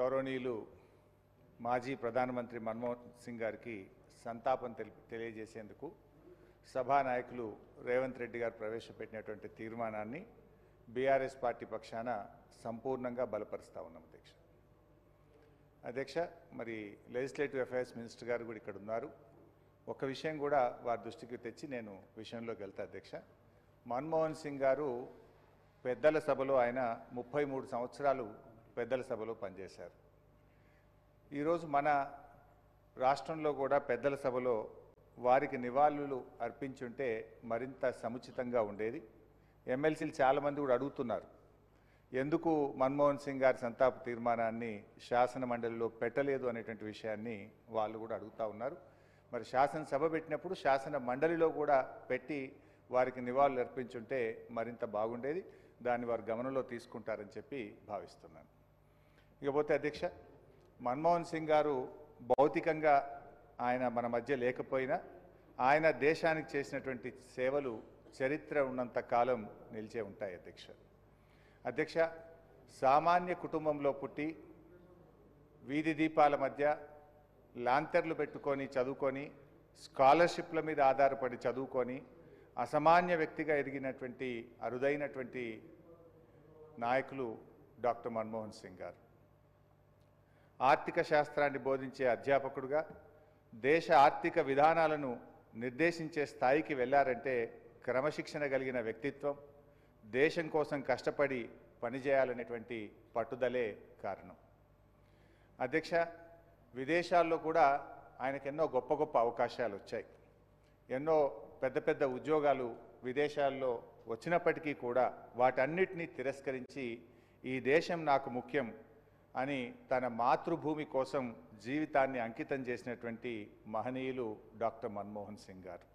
గౌరవనీయులు మాజీ ప్రధానమంత్రి మన్మోహన్ సింగ్ గారికి సంతాపం తెలియజేసేందుకు సభానాయకులు రేవంత్ రెడ్డి గారు ప్రవేశపెట్టినటువంటి తీర్మానాన్ని బీఆర్ఎస్ పార్టీ పక్షాన సంపూర్ణంగా బలపరుస్తా ఉన్నాం అధ్యక్ష మరి లెజిస్లేటివ్ అఫైర్స్ మినిస్టర్ గారు కూడా ఇక్కడ ఉన్నారు. ఒక విషయం కూడా వారి దృష్టికి తెచ్చి నేను విషయంలోకి వెళ్తా అధ్యక్ష. మన్మోహన్ సింగ్ గారు పెద్దల సభలో ఆయన 33 సంవత్సరాలు పెద్దల సభలో పనిచేశారు. ఈరోజు మన రాష్ట్రంలో కూడా పెద్దల సభలో వారికి నివాళులు అర్పించుంటే మరింత సముచితంగా ఉండేది. ఎమ్మెల్సీలు చాలామంది కూడా అడుగుతున్నారు, ఎందుకు మన్మోహన్ సింగ్ గారి సంతాప తీర్మానాన్ని శాసన మండలిలో పెట్టలేదు అనేటువంటి విషయాన్ని వాళ్ళు కూడా అడుగుతూ ఉన్నారు. మరి శాసనసభ పెట్టినప్పుడు శాసన మండలిలో కూడా పెట్టి వారికి నివాళులు అర్పించుంటే మరింత బాగుండేది. దాన్ని వారు గమనంలో తీసుకుంటారని చెప్పి భావిస్తున్నాను. ఇకపోతే అధ్యక్ష, మన్మోహన్ సింగ్ గారు భౌతికంగా ఆయన మన మధ్య లేకపోయినా ఆయన దేశానికి చేసినటువంటి సేవలు చరిత్ర ఉన్నంత కాలం నిలిచే ఉంటాయి అధ్యక్ష. సామాన్య కుటుంబంలో పుట్టి వీధి దీపాల మధ్య లాంతర్లు పెట్టుకొని చదువుకొని స్కాలర్షిప్ల మీద ఆధారపడి చదువుకొని అసామాన్య వ్యక్తిగా ఎదిగినటువంటి అరుదైనటువంటి నాయకులు డాక్టర్ మన్మోహన్ సింగ్ గారు. ఆర్థిక శాస్త్రాన్ని బోధించే అధ్యాపకుడుగా దేశ ఆర్థిక విధానాలను నిర్దేశించే స్థాయికి వెళ్ళారంటే క్రమశిక్షణ కలిగిన వ్యక్తిత్వం, దేశం కోసం కష్టపడి పనిచేయాలనేటువంటి పట్టుదలే కారణం అధ్యక్ష. విదేశాల్లో కూడా ఆయనకు ఎన్నో గొప్ప గొప్ప అవకాశాలు వచ్చాయి. ఎన్నో పెద్ద పెద్ద ఉద్యోగాలు విదేశాల్లో వచ్చినప్పటికీ కూడా వాటన్నిటినీ తిరస్కరించి ఈ దేశం నాకు ముఖ్యం అని తన మాతృభూమి కోసం జీవితాన్ని అంకితం చేసినటువంటి మహనీయులు డాక్టర్ మన్మోహన్ సింగ్ గారు.